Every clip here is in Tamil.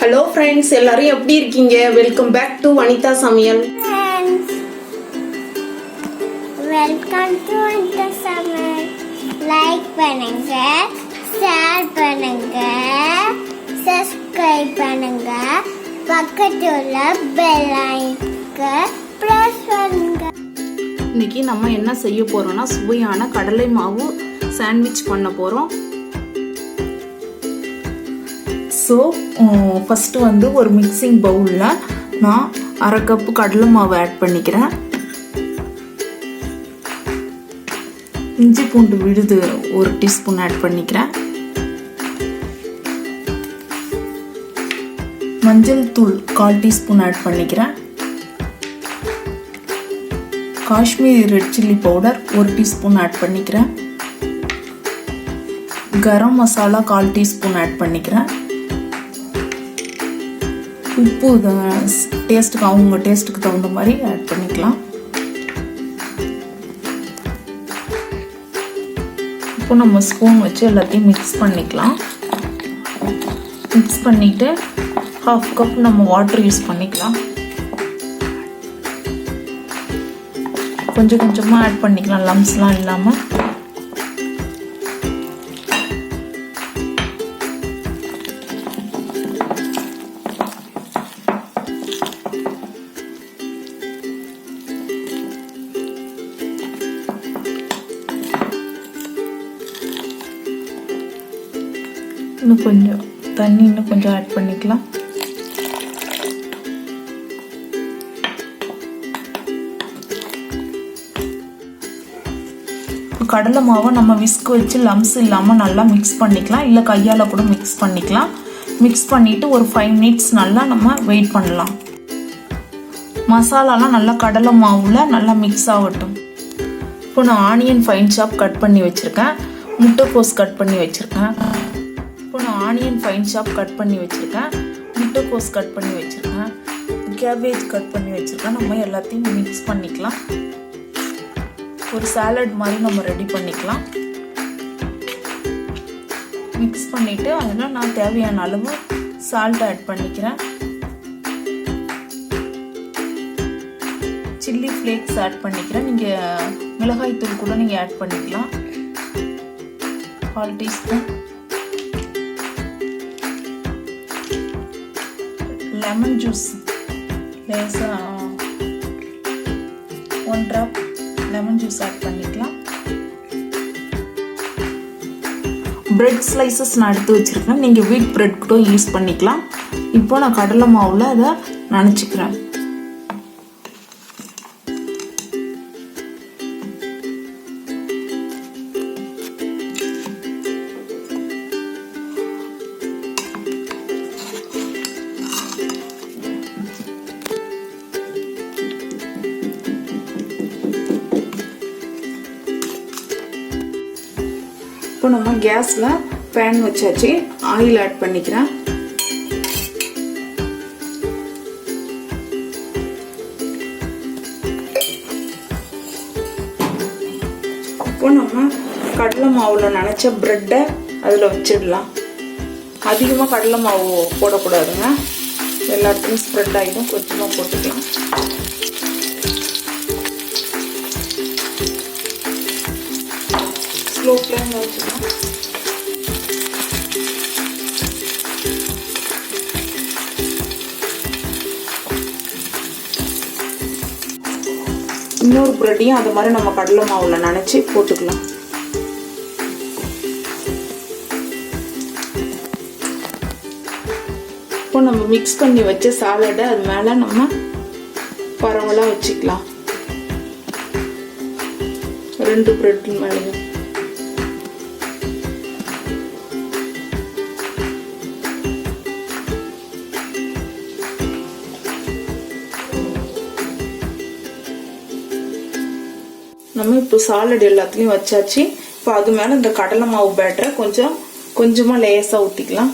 Hello friends, எல்லாரும் எப்படி இருக்கீங்க? Welcome back to Vanitha Samayal. Welcome to Vanitha Samayal. Like பண்ணுங்க, share பண்ணுங்க, subscribe பண்ணுங்க, பக்கத்துல உள்ள bell icon press பண்ணுங்க. இன்னைக்கு நம்ம என்ன செய்ய போறோம்னா சுவையான கடலை மாவு சாண்ட்விச் பண்ண போறோம். ஸோ ஃபஸ்ட்டு வந்து ஒரு மிக்சிங் பவுலில் நான் அரை கப்பு கடலை மாவு ஆட் பண்ணிக்கிறேன். இஞ்சி பூண்டு விழுது 1 டீஸ்பூன் ஆட் பண்ணிக்கிறேன். மஞ்சள் தூள் 1/4 டீஸ்பூன் ஆட் பண்ணிக்கிறேன். Kashmiri red chilli powder 1 teaspoon add பண்ணிக்கிறேன். கரம் மசாலா 1/4 டீஸ்பூன் ஆட் பண்ணிக்கிறேன். உப்பு டேஸ்ட்டுக்கு அவங்க டேஸ்ட்டுக்கு தகுந்த மாதிரி ஆட் பண்ணிக்கலாம். இப்போ நம்ம ஸ்பூன் வச்சு எல்லாத்தையும் மிக்ஸ் பண்ணிக்கலாம். மிக்ஸ் பண்ணிவிட்டு 1/2 கப் நம்ம வாட்டர் யூஸ் பண்ணிக்கலாம். கொஞ்சம் கொஞ்சமாக ஆட் பண்ணிக்கலாம், லம்ஸ்லாம் இல்லாமல். இன்னும் கொஞ்சம் தண்ணி இன்னும் கொஞ்சம் ஆட் பண்ணிக்கலாம். கடலை மாவை நம்ம விஸ்க் வச்சு லம்ஸ் இல்லாமல் நல்லா மிக்ஸ் பண்ணிக்கலாம், இல்லை கையால் கூட மிக்ஸ் பண்ணிக்கலாம். மிக்ஸ் பண்ணிவிட்டு ஒரு 5 மினிட்ஸ் நல்லா நம்ம வெயிட் பண்ணலாம். மசாலாலாம் நல்லா கடலை மாவில் நல்லா மிக்ஸ் ஆகட்டும். இப்போ நான் ஆனியன் ஃபைன் சாப் கட் பண்ணி வச்சுருக்கேன். முட்டைக்கோஸ் கட் பண்ணி வச்சுருக்கேன். முட்டைக்கோஸ் கட் பண்ணி வச்சுருக்கேன். கேபேஜ் கட் பண்ணி வச்சுருக்கேன். நம்ம எல்லாத்தையும் மிக்ஸ் பண்ணிக்கலாம். ஒரு சாலட் மாதிரி நம்ம ரெடி பண்ணிக்கலாம். மிக்ஸ் பண்ணிவிட்டு அதில் நான் தேவையான அளவு சால்ட் ஆட் பண்ணிக்கிறேன். சில்லி ஃப்ளேக்ஸ் ஆட் பண்ணிக்கிறேன். நீங்கள் மிளகாய் தூள் கூட நீங்கள் ஆட் பண்ணிக்கலாம். 1/4 டீஸ்பூன் லெமன் ஜூஸ், லேசாக 1 ட்ராப் லெமன் ஜூஸ் ஆட் பண்ணிக்கலாம். பிரெட் ஸ்லைசஸ் நான் எடுத்து வச்சுருக்கேன். நீங்கள் வீட் பிரெட் கூட யூஸ் பண்ணிக்கலாம். இப்போ நான் கடலை மாவில் அதை நனைச்சிக்கிறேன். இப்போ நம்ம கேஸில் பேன் வச்சாச்சு. ஆயில் ஆட் பண்ணிக்கிறேன். இப்போ நம்ம கடலை மாவில் நனைச்ச ப்ரெட்டை அதில் வச்சிடலாம். அதிகமாக கடலை மாவு போடக்கூடாதுங்க, எல்லாத்தையும் ஸ்ப்ரெட் ஆகிடும். கொஞ்சமாக போட்டுக்கலாம். ஸ்லோ ஃப்ளேமில் வச்சுக்கலாம். இன்னொரு ப்ரெட்டையும் அது மாதிரி நம்ம கடலை மாவில் நனைச்சி போட்டுக்கலாம். இப்போ நம்ம மிக்ஸ் பண்ணி வச்ச சாலடை அது மேலே நம்ம பரவலாக வச்சுக்கலாம். 2 ப்ரெட் மேலே நம்ம இப்போ சாலட் எல்லாத்துலேயும் வச்சாச்சு. இப்போ அது மேலே இந்த கடலை மாவு பேட்டரை கொஞ்சமாக லேசாக ஊற்றிக்கலாம்.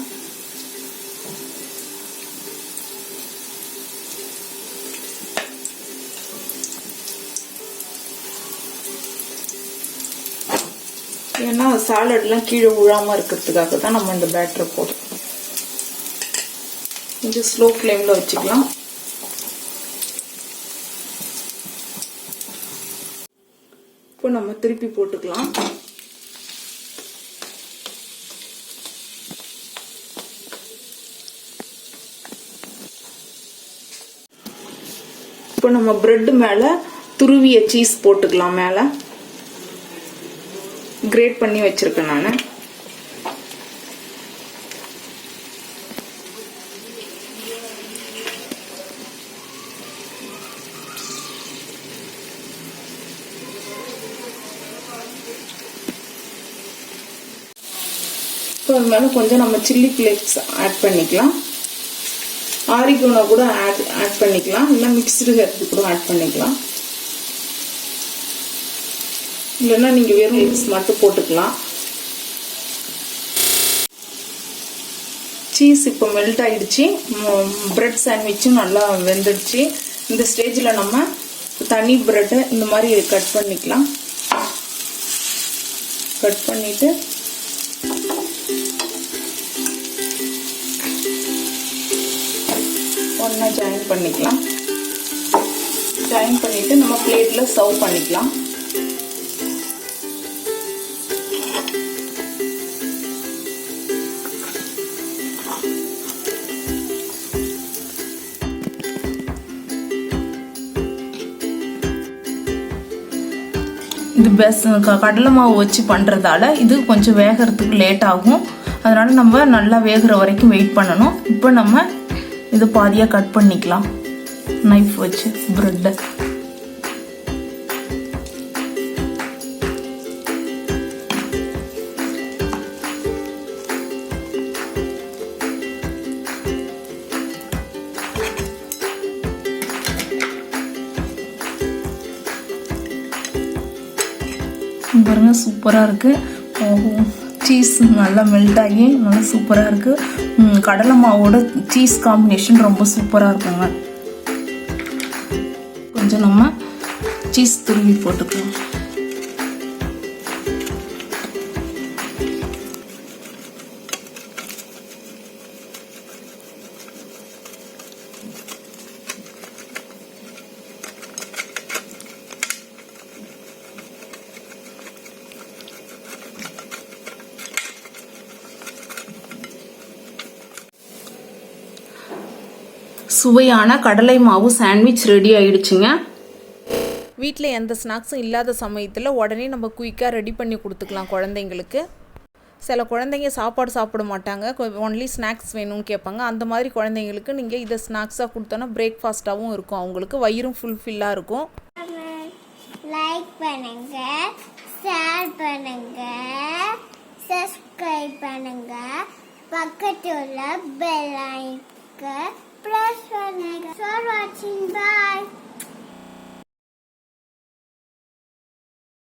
ஏன்னா சாலட்லாம் கீழே விழாமல் இருக்கிறதுக்காக தான் நம்ம இந்த பேட்டரை போடுறோம். கொஞ்சம் ஸ்லோ ஃப்ளேமில் வச்சுக்கலாம். இப்போ நம்ம திருப்பி போட்டுக்கலாம். இப்போ நம்ம பிரெட் மேலே துருவிய சீஸ் போட்டுக்கலாம். மேலே கிரேட் பண்ணி வச்சிருக்கேன் நான். இப்போ அது மேலே கொஞ்சம் நம்ம சில்லி ஃப்ளேக்ஸ் ஆட் பண்ணிக்கலாம். ஆரிகோனோ கூட ஆட் பண்ணிக்கலாம். இல்லை மிக்ஸ்டு ஹெர்ப் கூட ஆட் பண்ணிக்கலாம். இல்லைன்னா நீங்கள் வெறும் மிக்ஸ் மட்டும் போட்டுக்கலாம். சீஸ் இப்போ மெல்ட் ஆகிடுச்சு. பிரெட் சாண்ட்விச்சும் நல்லா வெந்துடுச்சு. இந்த ஸ்டேஜில் நம்ம தனி பிரெட்டை இந்த மாதிரி கட் பண்ணிக்கலாம். கட் பண்ணிவிட்டு ஒன்றா ஜாயின் பண்ணிக்கலாம். ஜாயின் பண்ணிவிட்டு நம்ம பிளேட்டில் சர்வ் பண்ணிக்கலாம். இது கடலை மாவு வச்சு பண்ணுறதால இது கொஞ்சம் வேகிறதுக்கு லேட் ஆகும். அதனால் நம்ம நல்லா வேகிற வரைக்கும் வெயிட் பண்ணணும். இப்போ நம்ம இது பாதியாக கட் பண்ணிக்கலாம் நைஃப் வச்சு பிரெட்டை. பாருங்க சூப்பராக இருக்குது. சீஸ் நல்லா மெல்ட் ஆகி நல்லா சூப்பராக இருக்குது. கடலை மாவோட சீஸ் காம்பினேஷன் ரொம்ப சூப்பராக இருக்குங்க. கொஞ்சம் நம்ம சீஸ் துருவி போட்டுக்கலாம். சுவையான கடலை மாவு சாண்ட்விச் ரெடி ஆயிடுச்சுங்க. வீட்டில் எந்த ஸ்நாக்ஸும் இல்லாத சமயத்தில் உடனே நம்ம குயிக்காக ரெடி பண்ணி கொடுத்துக்கலாம் குழந்தைங்களுக்கு. சில குழந்தைங்க சாப்பாடு சாப்பிட மாட்டாங்க, ஒன்லி ஸ்நாக்ஸ் வேணும்னு கேட்பாங்க. அந்த மாதிரி குழந்தைங்களுக்கு நீங்கள் இதை ஸ்நாக்ஸாக கொடுத்தோன்னா பிரேக்ஃபாஸ்ட்டாகவும் இருக்கும், அவங்களுக்கு வயிறும் ஃபுல்ஃபில்லாக இருக்கும். லைக் பண்ணுங்க, ஷேர் பண்ணுங்க, சப்ஸ்கிரைப் பண்ணுங்க, பக்கத்துல பெல் ஐகானை